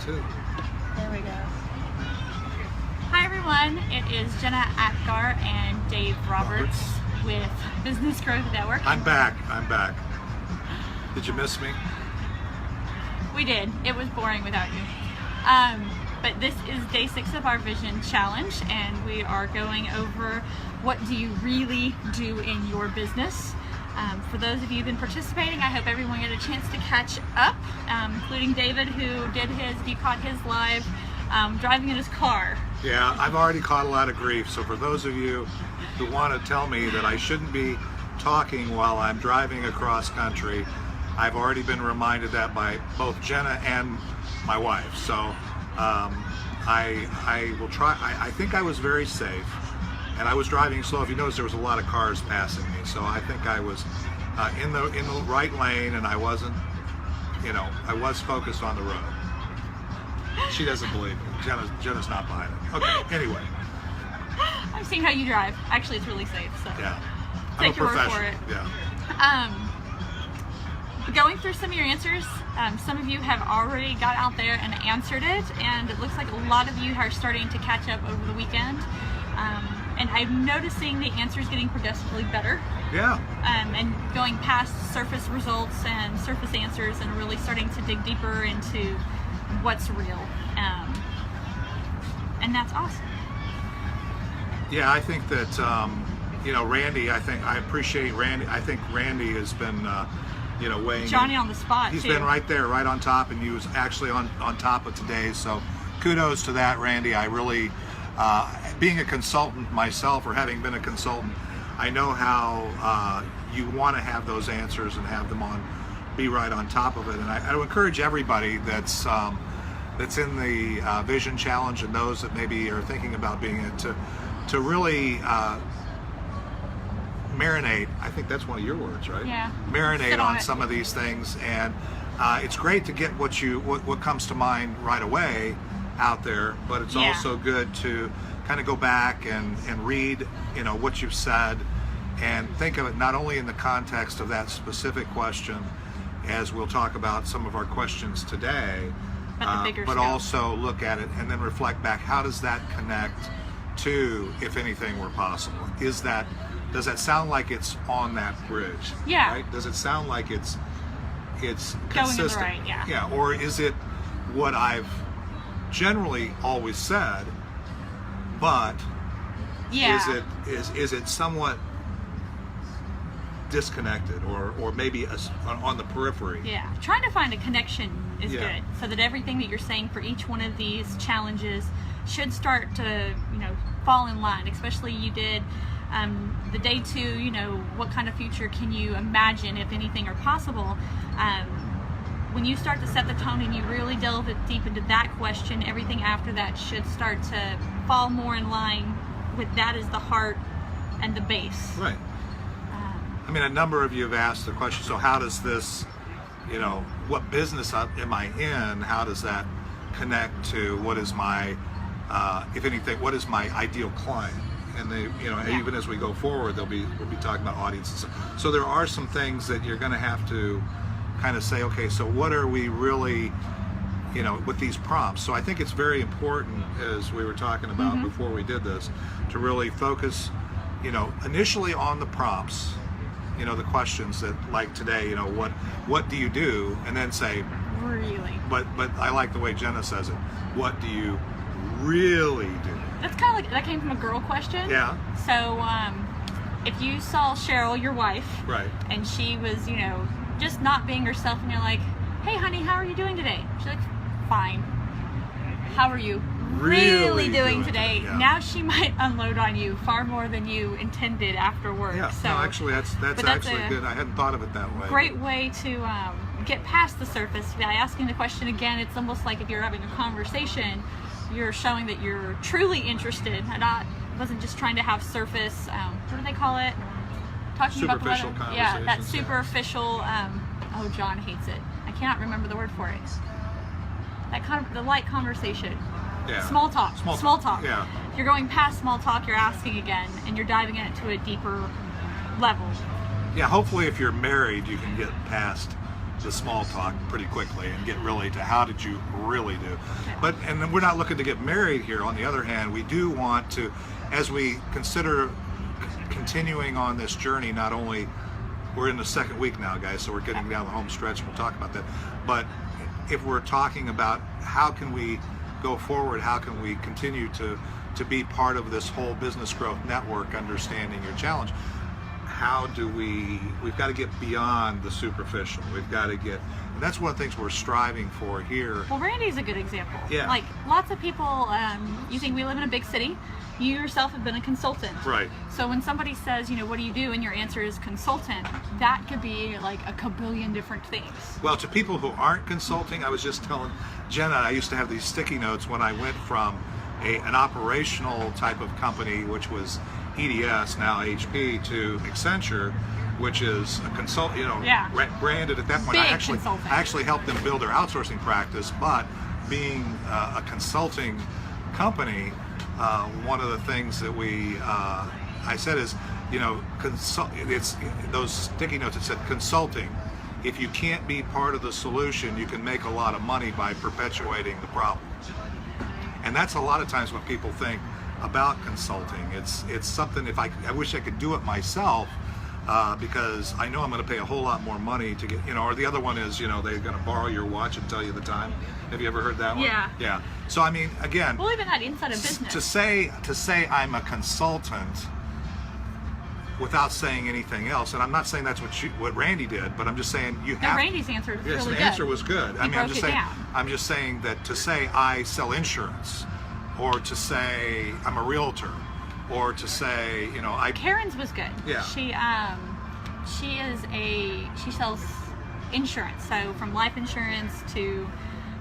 too. There we go. Hi everyone, it is Jenna Apgar and Dave Roberts with Business Growth Network. I'm back. Did you miss me? We did. It was boring without you. But this is day 6 of our Vision Challenge, and we are going over what do you really do in your business. For those of you who've been participating, I hope everyone got a chance to catch up, including David, who did his, you caught his live driving in his car. Yeah, I've already caught a lot of grief, so for those of you who want to tell me that I shouldn't be talking while I'm driving across country, I've already been reminded that by both Jenna and my wife. So I will try. I think I was very safe, and I was driving slow. If you notice, there was a lot of cars passing me, so I think I was in the right lane, and I wasn't, I was focused on the road. She doesn't believe me. Jenna's not behind it. Okay, anyway. I've seen how you drive. Actually, it's really safe, so yeah. Take your word for it. Yeah. Going through some of your answers, some of you have already got out there and answered it, and it looks like a lot of you are starting to catch up over the weekend. And I'm noticing the answers getting progressively better. Yeah. And going past surface results and surface answers and really starting to dig deeper into what's real. And that's awesome. Yeah, I think that, Randy, I appreciate Randy. I think Randy has been, weighing Johnny in. on the spot, He's too. been right there, right on top, and he was actually on top of today. So kudos to that, Randy. I really, being a consultant myself, or having been a consultant, I know how you want to have those answers and have them be right on top of it. And I would encourage everybody that's in the Vision Challenge, and those that maybe are thinking about being it, to really marinate. I think that's one of your words, right? Yeah. Marinate on some of these things, and it's great to get what comes to mind right away out there, but it's also good to kind of go back and read, what you've said, and think of it not only in the context of that specific question, as we'll talk about some of our questions today, but also look at it and then reflect back. How does that connect to, if anything were possible? Does that sound like it's on that bridge? Yeah. Right? Does it sound like it's going consistent? in the right, yeah. Yeah. Or is it what I've generally always said, but is it somewhat disconnected, or maybe on the periphery? Yeah, trying to find a connection is good, so that everything that you're saying for each one of these challenges should start to fall in line. Especially you did the day 2, what kind of future can you imagine, if anything are possible. When you start to set the tone and you really delve deep into that question, everything after that should start to fall more in line with that as the heart and the base. Right. I mean, a number of you have asked the question, so how does this, what business am I in? How does that connect to what is my, if anything, what is my ideal client? And even as we go forward, we'll be talking about audiences. So there are some things that you're going to have to kind of say, okay, so what are we really, with these prompts? So I think it's very important, as we were talking about before we did this, to really focus, initially on the prompts, the questions that, like today, what do you do? And then say, really. But I like the way Jenna says it. What do you really do? That's kind of like, that came from a girl question. Yeah. So if you saw Cheryl, your wife, right, and she was, just not being herself, and you're like, hey honey, how are you doing today? She's like, fine. How are you really doing today? Yeah. Now she might unload on you far more than you intended after work. Yeah, so, no, actually that's actually good. I hadn't thought of it that way. Great way to get past the surface by asking the question again. It's almost like if you're having a conversation, you're showing that you're truly interested and wasn't just trying to have surface, what do they call it? Talking about the weather. Yeah, that superficial, John hates it. I cannot remember the word for it. That kind of, the light conversation. Yeah. Small talk. Small talk. Yeah. If you're going past small talk, you're asking again, and you're diving into a deeper level. Yeah, hopefully if you're married, you can get past the small talk pretty quickly and get really to how did you really do. Okay. But and then we're not looking to get married here. On the other hand, we do want to, as we consider continuing on this journey, not only we're in the second week now, guys, so we're getting down the home stretch and we'll talk about that, but if we're talking about how can we go forward, how can we continue to be part of this whole business growth network, understanding your challenge, how do we've got to get beyond the superficial. We've got to get, and that's one of the things we're striving for here. Well, Randy's a good example. Yeah. Like lots of people, you think we live in a big city. You yourself have been a consultant. Right. So when somebody says, what do you do? And your answer is consultant, that could be like a kabillion different things. Well, to people who aren't consulting, I was just telling Jenna, I used to have these sticky notes when I went from an operational type of company, which was EDS, now HP, to Accenture, which is a consult, branded at that point. Big I consulting. actually helped them build their outsourcing practice, but being a consulting company, one of the things that I said is, it's those sticky notes that said consulting. If you can't be part of the solution, you can make a lot of money by perpetuating the problem. And that's a lot of times what people think about consulting. It's something, if I wish I could do it myself, because I know I'm going to pay a whole lot more money to get, or the other one is, they're going to borrow your watch and tell you the time. Have you ever heard that one? Yeah. Yeah. So I mean, again, Well, even that inside of business. to say I'm a consultant without saying anything else, and I'm not saying that's what Randy did, but I'm just saying you have. Randy's answer is Yes, really the good. answer was good. He broke it down. I'm just saying that to say I sell insurance, or to say I'm a realtor, or to say Karen's was good. Yeah. She sells insurance, so from life insurance to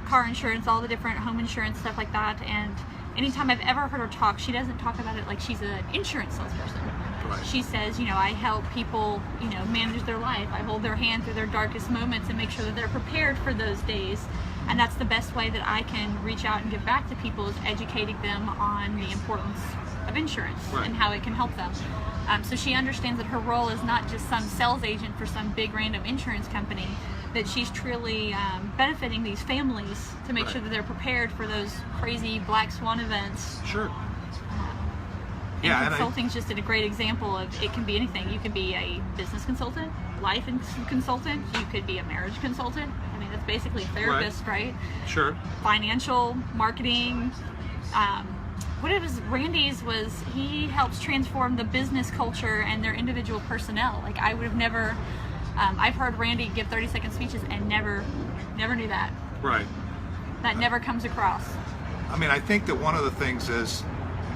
car insurance, all the different home insurance stuff like that. And anytime I've ever heard her talk, she doesn't talk about it like she's an insurance salesperson. Right. She says, I help people, manage their life. I hold their hand through their darkest moments and make sure that they're prepared for those days. And that's the best way that I can reach out and give back to people, is educating them on the importance of insurance Right. and how it can help them. So she understands that her role is not just some sales agent for some big random insurance company, that she's truly benefiting these families to make Right. sure that they're prepared for those crazy black swan events. Sure. And Yeah, and consulting's just a great example of, it can be anything. You can be a business consultant, life consultant, you could be a marriage consultant. I mean, that's basically a therapist, right? Sure. Financial, marketing. What it was, Randy's was, he helps transform the business culture and their individual personnel. Like, I would have never, I've heard Randy give 30-second speeches and never knew that. Right. That never comes across. I mean, I think that one of the things is,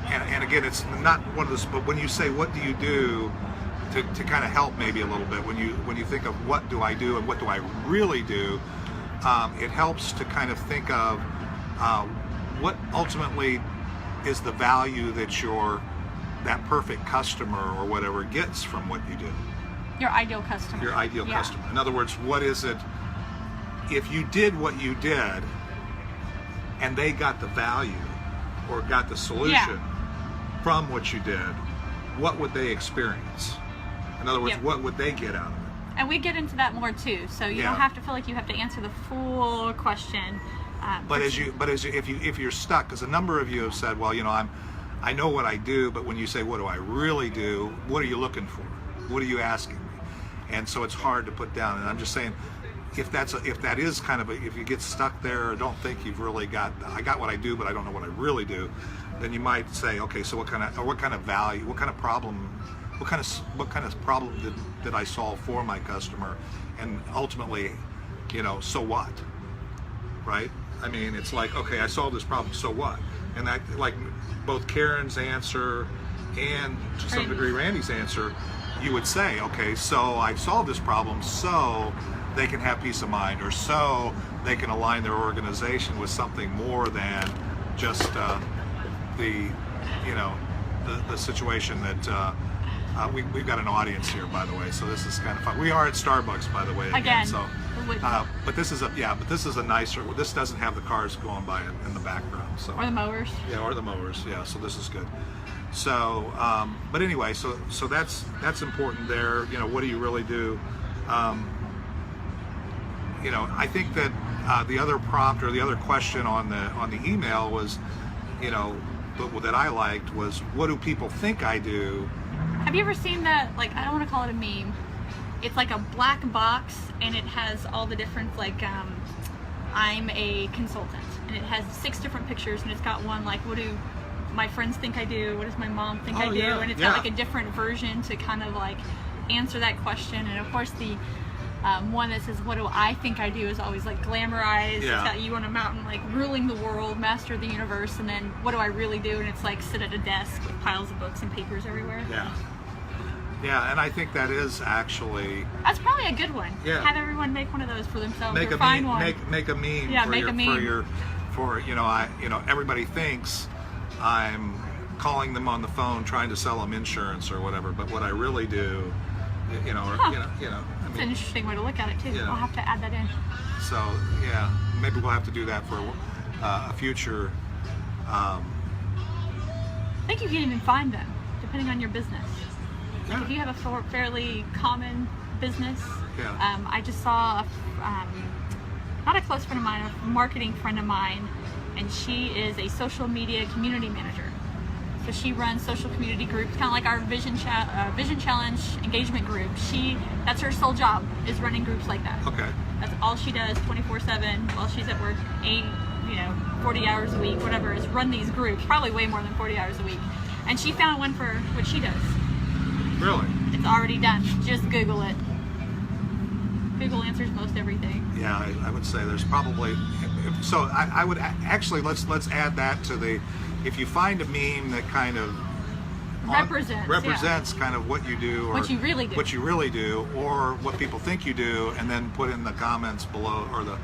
and again, it's not one of those, but when you say what do you do to kind of help maybe a little bit, when you think of what do I do and what do I really do, it helps to kind of think of what ultimately is the value that that perfect customer or whatever gets from what you do. Your ideal customer. Your ideal Yeah. customer. In other words, what is it, if you did what you did and they got the value or got the solution from what you did, what would they experience? In other words, Yep. what would they get out of it? And we get into that more too. So you don't have to feel like you have to answer the full question. But if you're stuck, because a number of you have said, well, I know what I do, but when you say what do I really do, what are you looking for? What are you asking me? And so it's hard to put down. And I'm just saying, if that is kind of if you get stuck there or don't think you've really I got what I do, but I don't know what I really do, then you might say, okay, so what kind of value, what kind of problem, what kind of problem did I solve for my customer, and ultimately, so what, right? I mean, it's like, okay, I solved this problem, so what? And that, like both Karen's answer and to some degree Randy's answer, you would say, okay, so I've solved this problem so they can have peace of mind, or so they can align their organization with something more than just the situation that we've got an audience here, by the way, so this is kind of fun. We are at Starbucks, by the way, again. So, but this is a nicer. This doesn't have the cars going by in the background. So or the mowers. Yeah, or the mowers. Yeah, so this is good. So, but anyway, so that's important there. What do you really do? you know, I think that the other prompt or the other question on the email was, you know, that I liked was, what do people think I do? Have you ever seen that, like, I don't want to call it a meme. It's like a black box and it has all the different, like, I'm a consultant. And it has 6 different pictures and it's got one like, what do my friends think I do? What does my mom think I do? Yeah, And it's got like a different version to kind of like answer that question. And of course the one that says, what do I think I do, is always like glamorized. Yeah. It's got you on a mountain like ruling the world, master of the universe. And then what do I really do? And it's like sit at a desk with piles of books and papers everywhere. Yeah. Yeah, and I think that is actually... That's probably a good one. Yeah. Have everyone make one of those for themselves. Make or a find meme, one. make a meme Yeah, for make your, a meme. for you know, everybody thinks I'm calling them on the phone trying to sell them insurance or whatever, but what I really do, you know, or, Huh. you know, I It's an mean, interesting way to look at it too. Yeah. I'll have to add that in. so yeah, maybe we'll have to do that for a future. I think you can even find them depending on your business. Like if you have a fairly common business, Yeah. I just saw not a close friend of mine, a marketing friend of mine, and she is a social media community manager. So she runs social community groups, kind of like our Vision Challenge engagement group. That's her sole job, is running groups like that. Okay. That's all she does 24/7 while she's at work, 40 hours a week, whatever, is run these groups, probably way more than 40 hours a week. And she found one for what she does. Really? It's already done. Just Google it. Google answers most everything. Yeah, I would say there's probably. So I would actually let's add that to the. If you find a meme that kind of represents kind of what you do, or what you really do, or what people think you do, and then put in the comments below or the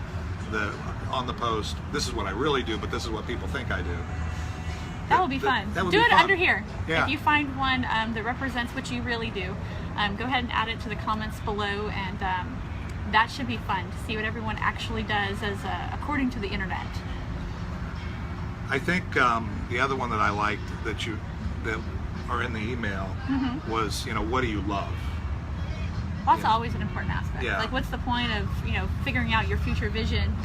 on the post, this is what I really do, but this is what people think I do. That would be fun. That would do be it fun. under here. Yeah. If you find one that represents what you really do, go ahead and add it to the comments below, and that should be fun to see what everyone actually does as according to the internet. I think the other one that I liked that are in the email was, you know, what do you love? Well, that's Yeah. always an important aspect. Yeah. Like, what's the point of, figuring out your future vision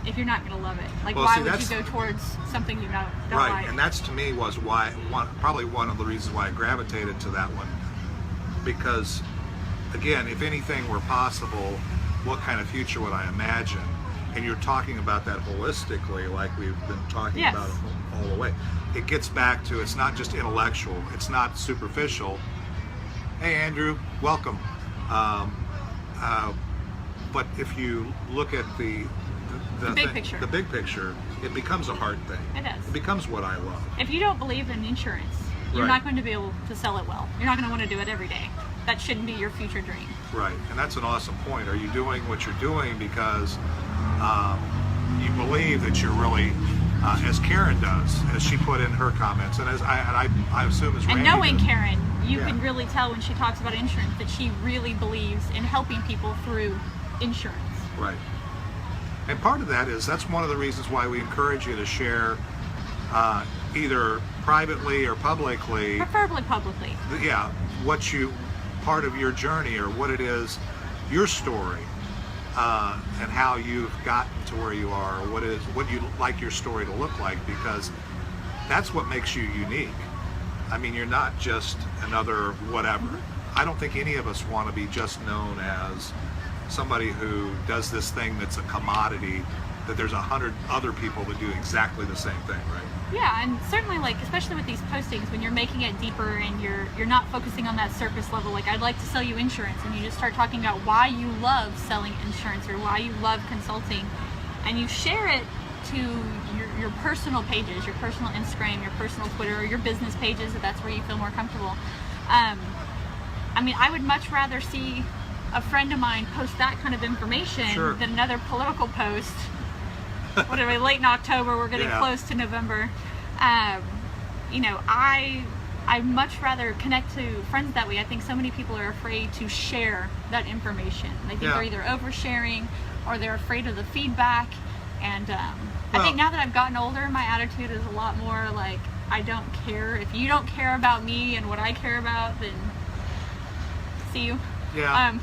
if you're not going to love it? Like, Well, why see, would you that's- go towards something you don't Right, like? and that's to me was probably one of the reasons why I gravitated to that one, because again, if anything were possible, what kind of future would I imagine? And you're talking about that holistically, like we've been talking Yes. about all the way. It gets back to, it's not just intellectual, it's not superficial. Hey Andrew, welcome. But if you look at the big picture. the big picture, it becomes a hard thing. It does. It becomes what I love. If you don't believe in insurance, you're Right. not going to be able to sell it well. You're not going to want to do it every day. That shouldn't be your future dream. Right, and that's an awesome point. Are you doing what you're doing because you believe that you're really, as Karen does, as she put in her comments, and as I assume as And Randy knowing does. Karen, you Yeah. can really tell when she talks about insurance that she really believes in helping people through insurance. Right. And part of that is, that's one of the reasons why we encourage you to share either privately or publicly, Preferably publicly. yeah, part of your journey or what it is, your story, and how you've gotten to where you are, or what you'd like your story to look like, because that's what makes you unique. I mean, you're not just another whatever. I don't think any of us want to be just known as somebody who does this thing that's a commodity, that there's 100 other people that do exactly the same thing, right? Yeah, and certainly, like, especially with these postings, when you're making it deeper and you're not focusing on that surface level, like, I'd like to sell you insurance, and you just start talking about why you love selling insurance or why you love consulting, and you share it to your personal pages, your personal Instagram, your personal Twitter, or your business pages, if that's where you feel more comfortable. I mean, I would much rather see a friend of mine post that kind of information Sure. than another political post. Whatever, late in October, we're getting Yeah. close to November. I'd much rather connect to friends that way. I think so many people are afraid to share that information. They think Yeah. they're either oversharing or they're afraid of the feedback. And I Well- think now that I've gotten older, my attitude is a lot more like, I don't care. If you don't care about me and what I care about, then see you. Yeah.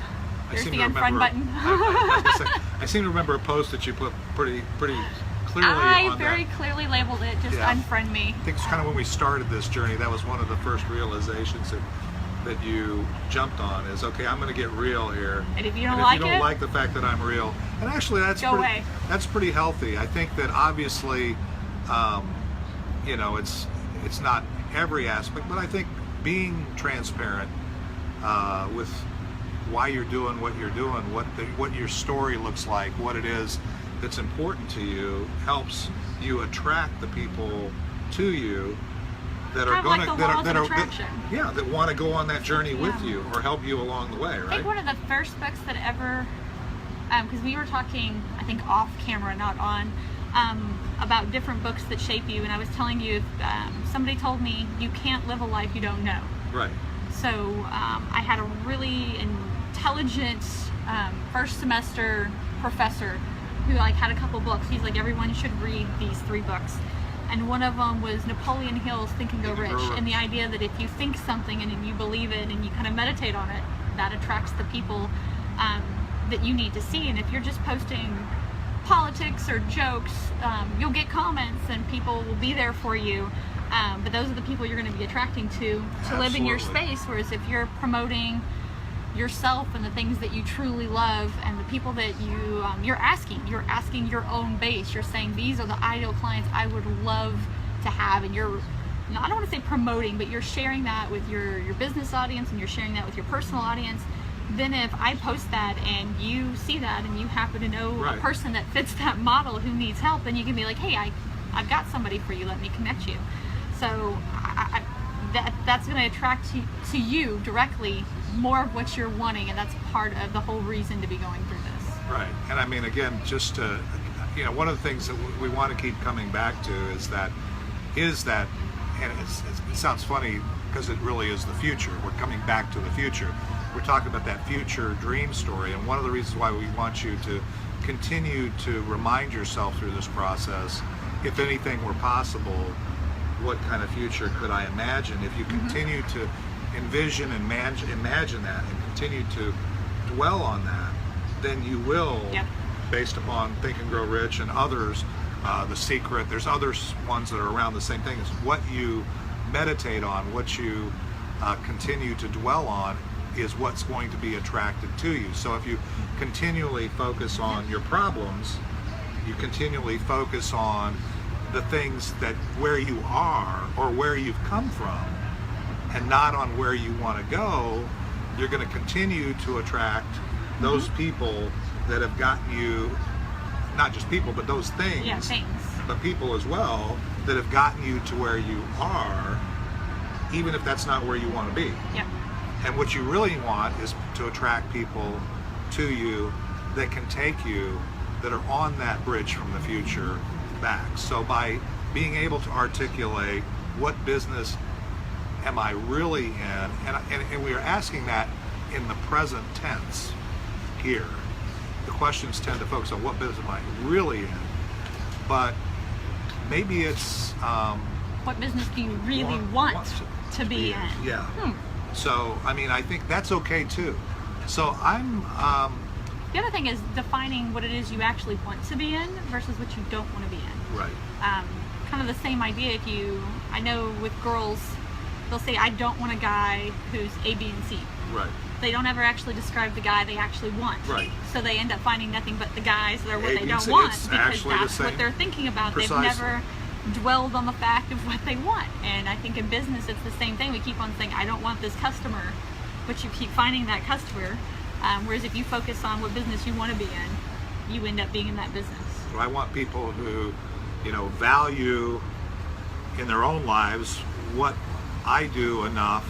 There's seem the to unfriend remember, button. I was gonna say, I seem to remember a post that you put pretty clearly I on very that. clearly labeled it, just Yeah. unfriend me. I think it's kind of when we started this journey, that was one of the first realizations that you jumped on is, okay, I'm going to get real here. And if you don't And like if you don't it, like the fact that I'm real, and actually Go away. that's pretty healthy. I think that obviously, you know, it's not every aspect, but I think being transparent with why you're doing what you're doing, what your story looks like, what it is that's important to you, helps you attract the people to you that are Kind of going like to the laws of attraction. that want to go on that journey with Yeah. you or help you along the way, I right? think one of the first books that ever, because we were talking, I think off camera, not on, about different books that shape you, and I was telling you, somebody told me you can't live a life you don't know. Right. So I had a really intelligent first semester professor who like had a couple books. He's like, everyone should read these 3 books. And one of them was Napoleon Hill's Think and Go Rich, and the idea that if you think something and you believe it and you kind of meditate on it, that attracts the people that you need to see. And if you're just posting politics or jokes, you'll get comments and people will be there for you. But those are the people you're going to be attracting to live in your Absolutely. space. Whereas if you're promoting yourself and the things that you truly love and the people that you're asking your own base. You're saying these are the ideal clients I would love to have, and you're, I don't want to say promoting, but you're sharing that with your business audience and you're sharing that with your personal audience. Then if I post that and you see that and you happen to know Right. a person that fits that model who needs help, then you can be like, hey, I've got somebody for you, let me connect you. So that's going to attract to you directly more of what you're wanting, and that's part of the whole reason to be going through this. Right. And I mean, again, just to, you know, one of the things that we want to keep coming back to is that, and it sounds funny because it really is the future. We're coming back to the future. We're talking about that future dream story, and one of the reasons why we want you to continue to remind yourself through this process, if anything were possible, what kind of future could I imagine? If you continue to envision and imagine that and continue to dwell on that, then you will, Yep. based upon Think and Grow Rich and others, The Secret, there's other ones that are around the same thing. It's what you meditate on, what you continue to dwell on is what's going to be attracted to you. So if you continually focus on your problems, you continually focus on the things that where you are or where you've come from, and not on where you want to go, you're going to continue to attract those people that have gotten you, not just people, but those things, Yeah, thanks. but people as well, that have gotten you to where you are, even if that's not where you want to be. Yep. And what you really want is to attract people to you that can take you, that are on that bridge from the future back. So by being able to articulate what business am I really in, and we are asking that in the present tense here. The questions tend to focus on what business am I really in, but maybe it's What business do you really want to be in? Yeah. So I mean, I think that's okay too. So I'm The other thing is defining what it is you actually want to be in versus what you don't want to be in. right. Kind of the same idea. I know with girls, they'll say, I don't want a guy who's A, B, and C. Right. They don't ever actually describe the guy they actually want. Right. So they end up finding nothing but the guys that are what A, they B, don't C, want it's because actually the that's what same. they're thinking about. Precisely. They've never dwelled on the fact of what they want. And I think in business it's the same thing. We keep on saying, I don't want this customer, but you keep finding that customer. Whereas if you focus on what business you want to be in, you end up being in that business. So I want people who, you know, value in their own lives what I do enough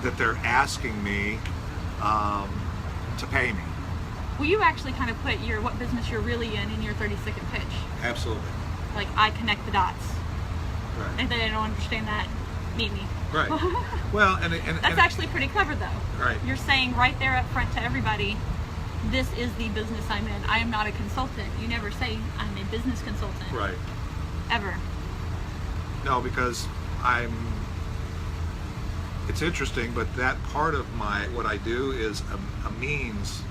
that they're asking me to pay me. Well, you actually kind of put what business you're really in your 30-second pitch. Absolutely. Like, I connect the dots. Right. If they don't understand that, meet me. Right. Well, and That's actually pretty clever, though. Right. You're saying right there up front to everybody, this is the business I'm in. I am not a consultant. You never say, I'm a business consultant. right. Ever. No, because it's interesting, but that part of what I do is a means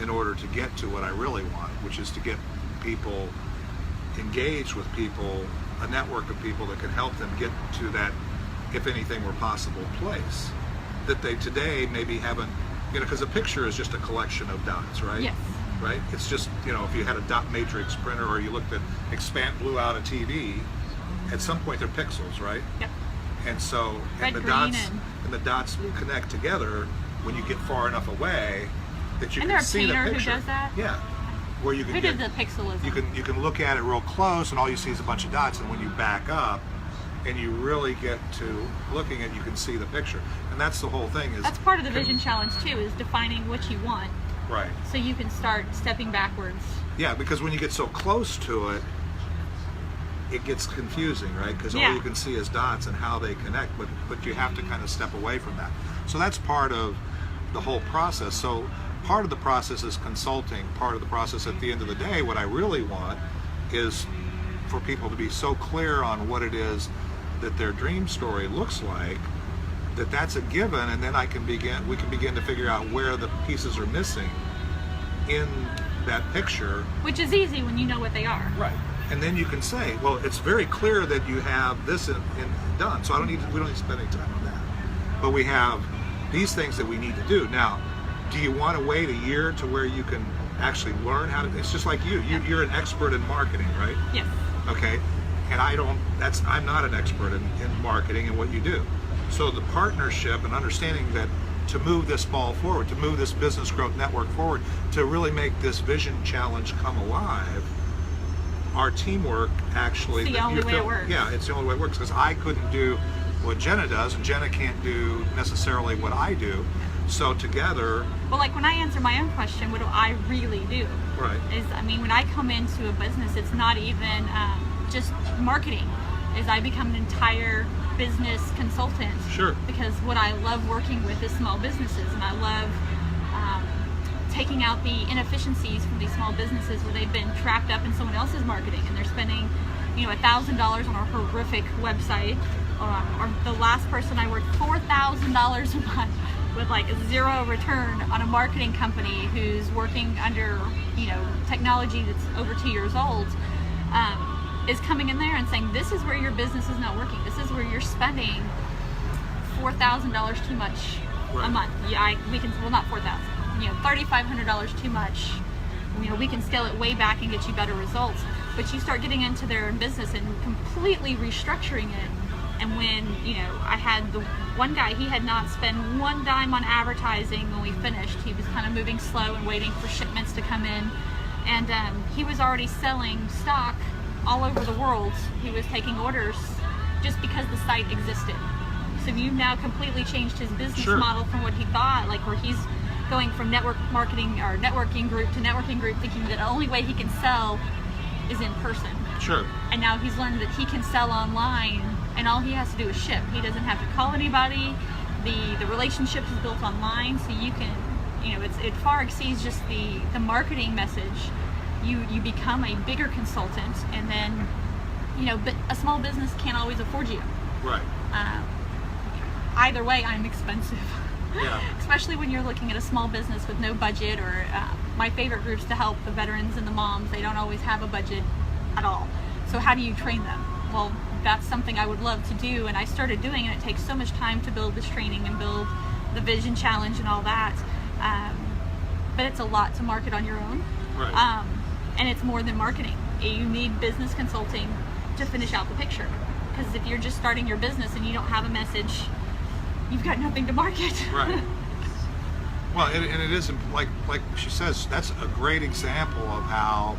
in order to get to what I really want, which is to get people engaged with people, a network of people that can help them get to that, if anything were possible, place that they today maybe haven't, because a picture is just a collection of dots, right? Yes. Right? It's just, if you had a dot matrix printer or you looked at blew out a TV, at some point they're pixels, right? Yep. And so, Red, and the green, dots and the dots connect together when you get far enough away that you And can there see a the painter picture. who does that? Yeah. Where you can Who get, did the pixelism? you can look at it real close and all you see is a bunch of dots, and when you back up and you really get to looking at it, you can see the picture. And that's the whole thing. That's part of the vision challenge too, is defining what you want. Right. So you can start stepping backwards. Yeah, because when you get so close to it, it gets confusing, right? Because all Yeah. you can see is dots and how they connect, but you have to kind of step away from that. So that's part of the whole process. So part of the process is consulting. Part of the process at the end of the day, what I really want is for people to be so clear on what it is that their dream story looks like, that that's a given, and then we can begin to figure out where the pieces are missing in that picture. Which is easy when you know what they are. Right. And then you can say, well, it's very clear that you have this in done, so we don't need to spend any time on that. But we have these things that we need to do. Now, do you want to wait a year to where you can actually learn how to, it's just like you're an expert in marketing, right? Yes. Okay. And I'm not an expert in marketing and what you do. So the partnership and understanding that to move this ball forward, to move this business growth network forward, to really make this vision challenge come alive, our teamwork actually. It's the only way it works. Yeah, it's the only way it works, because I couldn't do what Jenna does, and Jenna can't do necessarily what I do. So together. Well, like when I answer my own question, what do I really do? Right. When I come into a business, it's not even just marketing. I become an entire business consultant. Sure. Because what I love working with is small businesses, and I love taking out the inefficiencies from these small businesses where they've been trapped up in someone else's marketing and they're spending, $1,000 on a horrific website. Or the last person I worked $4,000 a month with like zero return on a marketing company who's working under, technology that's over 2 years old. Is coming in there and saying, this is where your business is not working. This is where you're spending $4,000 too much a month. Yeah, not $4,000. $3,500 too much. We can scale it way back and get you better results. But you start getting into their business and completely restructuring it. And when I had the one guy, he had not spent one dime on advertising when we finished. He was kind of moving slow and waiting for shipments to come in, and he was already selling stock all over the world. He was taking orders just because the site existed. So you've now completely changed his business Sure. model from what he thought, like where he's going from network marketing or networking group to networking group, thinking that the only way he can sell is in person. Sure. And now he's learned that he can sell online, and all he has to do is ship. He doesn't have to call anybody. The relationship is built online, so you can, it far exceeds just the marketing message. You become a bigger consultant, and then, but a small business can't always afford you. Right. Either way, I'm expensive. Yeah. Especially when you're looking at a small business with no budget, or my favorite groups to help the veterans and the moms, they don't always have a budget at all. So how do you train them? Well, that's something I would love to do, and I started doing, and it takes so much time to build this training and build the vision challenge and all that. But it's a lot to market on your own. Right. And it's more than marketing. You need business consulting to finish out the picture. Because if you're just starting your business and you don't have a message, you've got nothing to market. Right. Well, and it is, like she says, that's a great example of how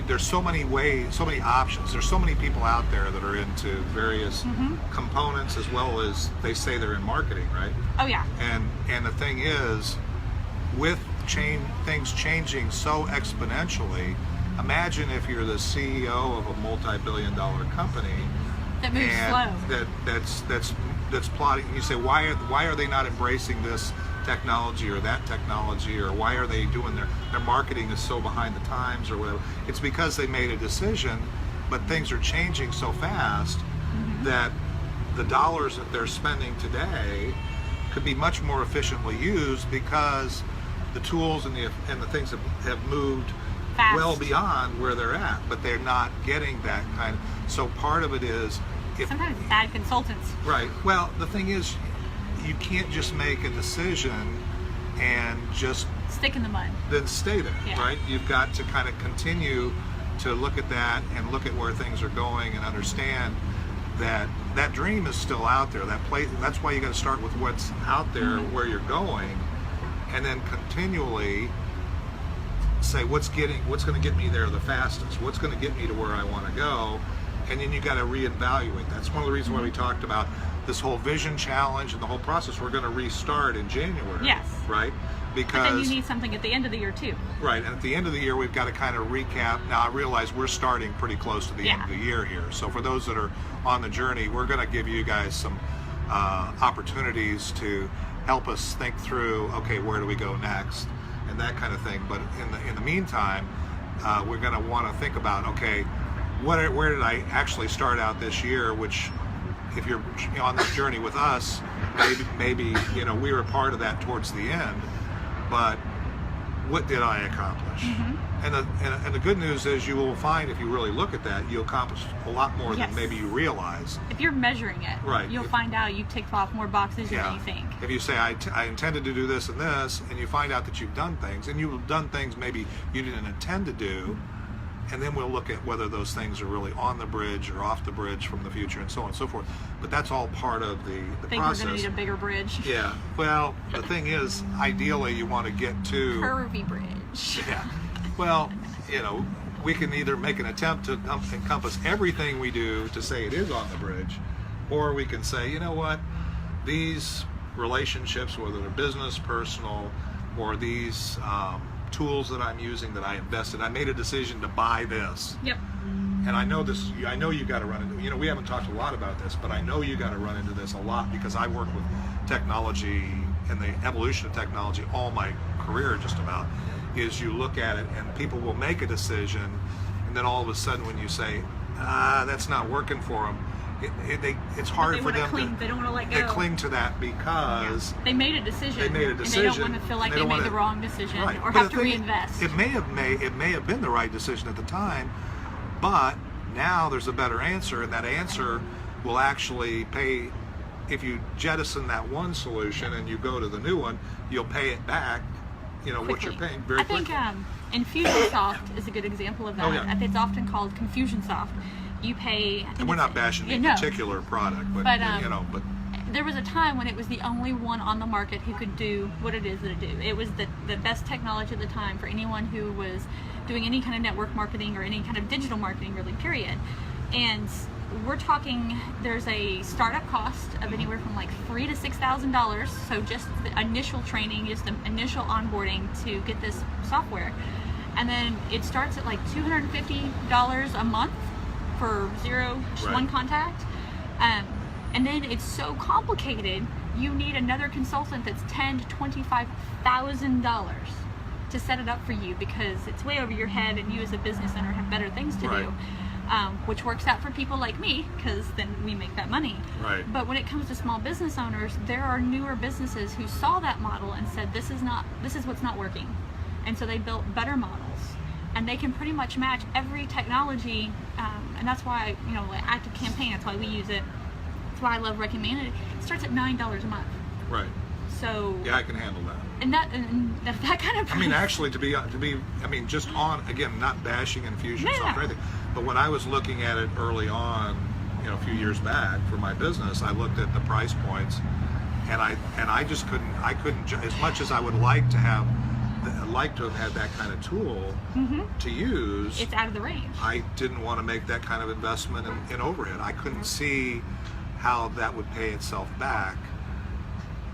there's so many ways, so many options. There's so many people out there that are into various components, as well as they say they're in marketing, right? Oh yeah. And the thing is, with things changing so exponentially, imagine if you're the CEO of a multi-billion-dollar company That moves slow. That's plotting. You say, why are they not embracing this technology or that technology, or why are they doing their marketing is so behind the times or whatever? It's because they made a decision, but things are changing so fast that the dollars that they're spending today, they don't have could be much more efficiently used because the tools and the things have moved Fast. well beyond where they're at, but they're not getting that kind of. So part of it is, Sometimes bad consultants. right. Well, the thing is, you can't just make a decision and just Stick in the mud. then stay there, Yeah. right? You've got to kind of continue to look at that and look at where things are going and understand that that dream is still out there. That place. That's why you got to start with what's out there, where you're going, and then continually say what's going to get me there the fastest. What's going to get me to where I want to go, and then you got to reevaluate. That's one of the reasons why we talked about this whole vision challenge and the whole process. We're going to restart in January. Yes. Right. Because But then you need something at the end of the year too. right, and at the end of the year, we've got to kind of recap. Now, I realize we're starting pretty close to the end of the year here. So for those that are on the journey, we're going to give you guys some opportunities to help us think through, okay, where do we go next, and that kind of thing. But in the meantime, we're going to want to think about, okay, where did I actually start out this year? Which, if you're on this journey with us, maybe we were a part of that towards the end. But what did I accomplish? And the good news is you will find, if you really look at that, you accomplish a lot more Yes. than maybe you realize. If you're measuring it, Right. you'll find out you ticked off more boxes than you think. If you say, I intended to do this and this, and you find out that you've done things, and you've done things maybe you didn't intend to do, and then we'll look at whether those things are really on the bridge or off the bridge from the future, and so on and so forth. But that's all part of the I think process. we're going to need a bigger bridge. Yeah. Well, the thing is, ideally, you want to get to Curvy bridge. Yeah. Well, we can either make an attempt to encompass everything we do to say it is on the bridge, or we can say, you know what, these relationships, whether they're business, personal, or these tools that I'm using that I invested, I made a decision to buy this. Yep. And I know this. I know you got to run into. We haven't talked a lot about this, but I know you got to run into this a lot because I work with technology and the evolution of technology all my career, just about. Is you look at it and people will make a decision, and then all of a sudden when you say, that's not working for them, it's hard for them They don't want to let go. They cling to that because they made a decision. They made a decision. And they don't want to feel like they made the wrong decision right. or But have to reinvest. It may have been the right decision at the time, but now there's a better answer, and that answer will actually pay. If you jettison that one solution and you go to the new one, you'll pay it back. What you're paying very quickly. I think Infusionsoft is a good example of that. Oh, yeah. It's often called Confusionsoft. You pay. And we're not bashing any particular product, but but there was a time when it was the only one on the market who could do what it is that it do. It was the best technology at the time for anyone who was doing any kind of network marketing or any kind of digital marketing, really, period. And we're talking, there's a startup cost of anywhere from like $3,000 to $6,000. So just the initial training, just the initial onboarding to get this software. And then it starts at like $250 a month for just one contact. And then it's so complicated, you need another consultant that's $10,000 to $25,000 to set it up for you because it's way over your head and you as a business owner have better things to do. Which works out for people like me because then we make that money. Right. But when it comes to small business owners, there are newer businesses who saw that model and said, this is what's not working. And so they built better models. And they can pretty much match every technology, and that's why, like Active Campaign, that's why we use it. That's why I love recommending it. It starts at $9 a month. Right. So yeah, I can handle that. And that kind of price. I mean, actually, to be, just on, again, not bashing Infusionsoft or anything, but when I was looking at it early on, a few years back for my business, I looked at the price points, and I just couldn't, as much as I would like to have had that kind of tool to use. It's out of the range. I didn't want to make that kind of investment in overhead. I couldn't see how that would pay itself back,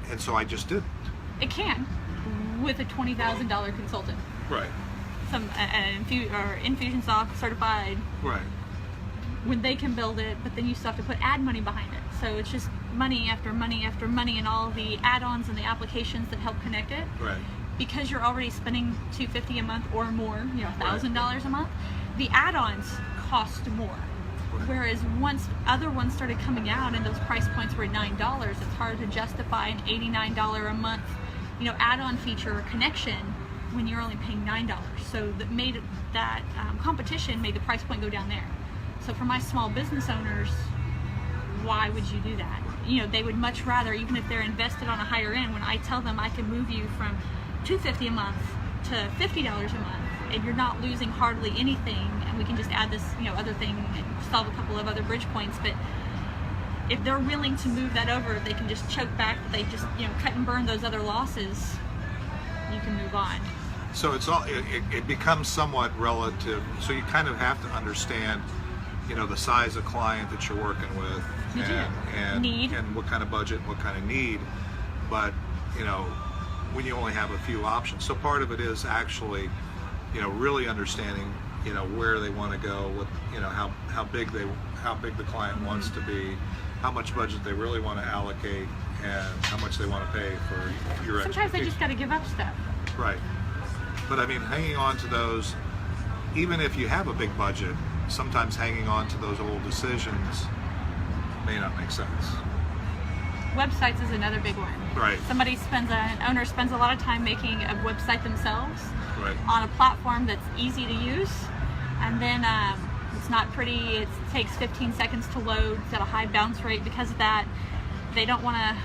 and so I just didn't. It can, with a $20,000 consultant. Right. Some Infusionsoft certified. Right. When they can build it, but then you still have to put ad money behind it. So it's just money after money after money, and all the add-ons and the applications that help connect it. Right. Because you're already spending $250 a month or more, $1,000 a month. The add-ons cost more. Whereas once other ones started coming out and those price points were at $9, it's hard to justify an $89 a month, add-on feature or connection when you're only paying $9. So that competition made the price point go down there. So for my small business owners, why would you do that? They would much rather, even if they're invested on a higher end, when I tell them I can move you from $250 a month to $50 a month, and you're not losing hardly anything, and we can just add this, other thing and solve a couple of other bridge points. But if they're willing to move that over, if they can just choke back, they just, cut and burn those other losses, you can move on. So it becomes somewhat relative. So you kind of have to understand, the size of client that you're working with, and need, and what kind of budget, and what kind of need. But when you only have a few options, so part of it is actually, really understanding, where they want to go, what, how big the client wants to be, how much budget they really want to allocate, and how much they want to pay for your Sometimes they just got to give up stuff. Right. But I mean, hanging on to those, even if you have a big budget, sometimes hanging on to those old decisions may not make sense. Websites is another big one. Right. An owner spends a lot of time making a website themselves, right, on a platform that's easy to use, and then it's not pretty, it takes 15 seconds to load, it's at a high bounce rate. Because of that, they don't want to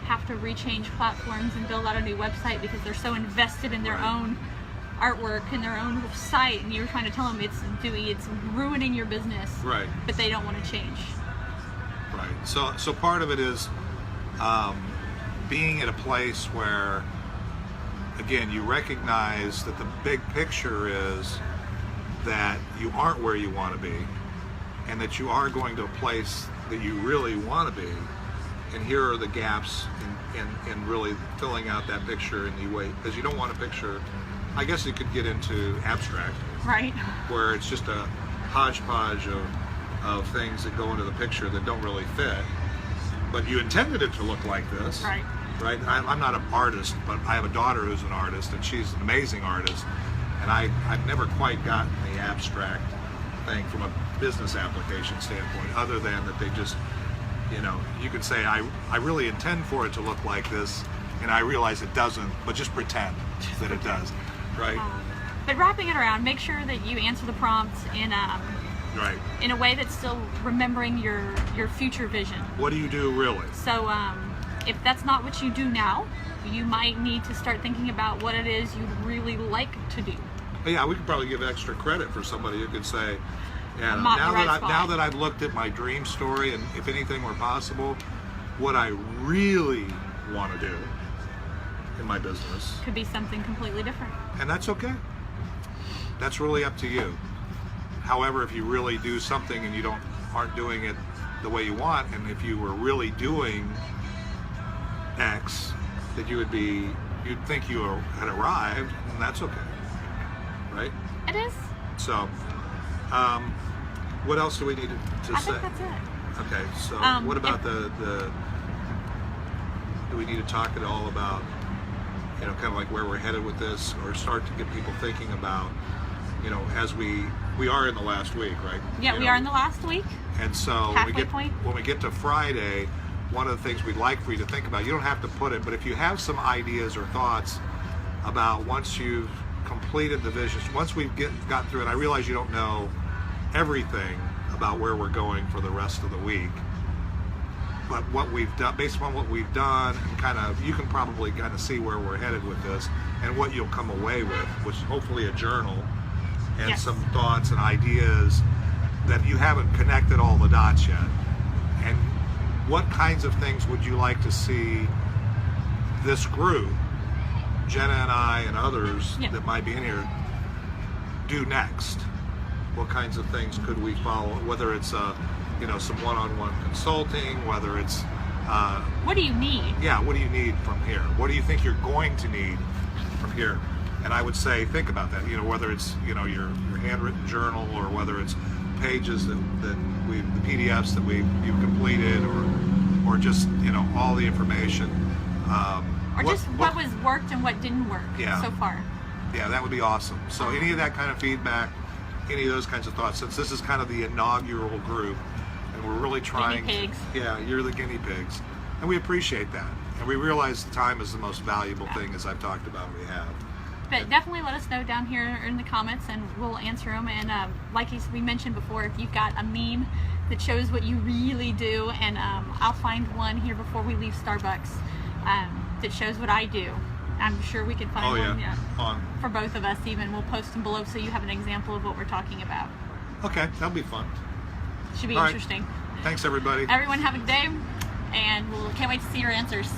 have to rechange platforms and build out a new website because they're so invested in their own artwork and their own site, and you're trying to tell them it's ruining your business, right, but they don't want to change. Right. So part of it is being at a place where, again, you recognize that the big picture is that you aren't where you want to be, and that you are going to a place that you really want to be, and here are the gaps in really filling out that picture in the way, because you don't want a picture, I guess it could get into abstract, right, where it's just a hodgepodge of things that go into the picture that don't really fit, but you intended it to look like this, right. I'm not an artist, but I have a daughter who's an artist, and she's an amazing artist, and I've never quite gotten the abstract thing from a business application standpoint, other than that they just, you could say, I really intend for it to look like this, and I realize it doesn't, but just pretend that it does, right? But wrapping it around, make sure that you answer the prompts in a way that's still remembering your future vision. What do you do really? So if that's not what you do now, you might need to start thinking about what it is you'd really like to do. Yeah, we could probably give extra credit for somebody who could say, yeah, Not the right spot. now that I've looked at my dream story, and if anything were possible, what I really want to do in my business could be something completely different. And that's okay. That's really up to you. However, if you really do something and you aren't doing it the way you want, and if you were really doing X, that you'd think you had arrived, and that's okay, right? It is. So, what else do we need to say? I think that's it. Okay, so what about the do we need to talk at all about, kind of like where we're headed with this, or start to get people thinking about, as we are in the last week, right? Yeah, we are in the last week. And so when we get to Friday, one of the things we'd like for you to think about, you don't have to put it, but if you have some ideas or thoughts about, once you've completed the vision, once we've got through it, I realize you don't know everything about where we're going for the rest of the week, but what we've done, based on what we've done, and you can probably kind of see where we're headed with this, and what you'll come away with, which is hopefully a journal and yes, some thoughts and ideas that you haven't connected all the dots yet. And what kinds of things would you like to see this group, Jenna and I and others that might be in here, do next? What kinds of things could we follow? Whether it's some one-on-one consulting, whether it's what do you need? Yeah, what do you need from here? What do you think you're going to need from here? And I would say, think about that. Whether it's your handwritten journal, or whether it's pages the PDFs that you've completed, or just all the information. Or what was worked and what didn't work so far. Yeah, that would be awesome. So any of that kind of feedback, any of those kinds of thoughts, since this is kind of the inaugural group, and we're really trying. Guinea pigs. Yeah, you're the guinea pigs, and we appreciate that, and we realize time is the most valuable thing, as I've talked about. We have. But definitely let us know down here in the comments, and we'll answer them. And like we mentioned before, if you've got a meme that shows what you really do, and I'll find one here before we leave Starbucks that shows what I do. I'm sure we can find one. Yeah. For both of us, even we'll post them below so you have an example of what we're talking about. Okay, that'll be fun. Should be All right. interesting. Thanks, everybody. Everyone have a good day, and can't wait to see your answers.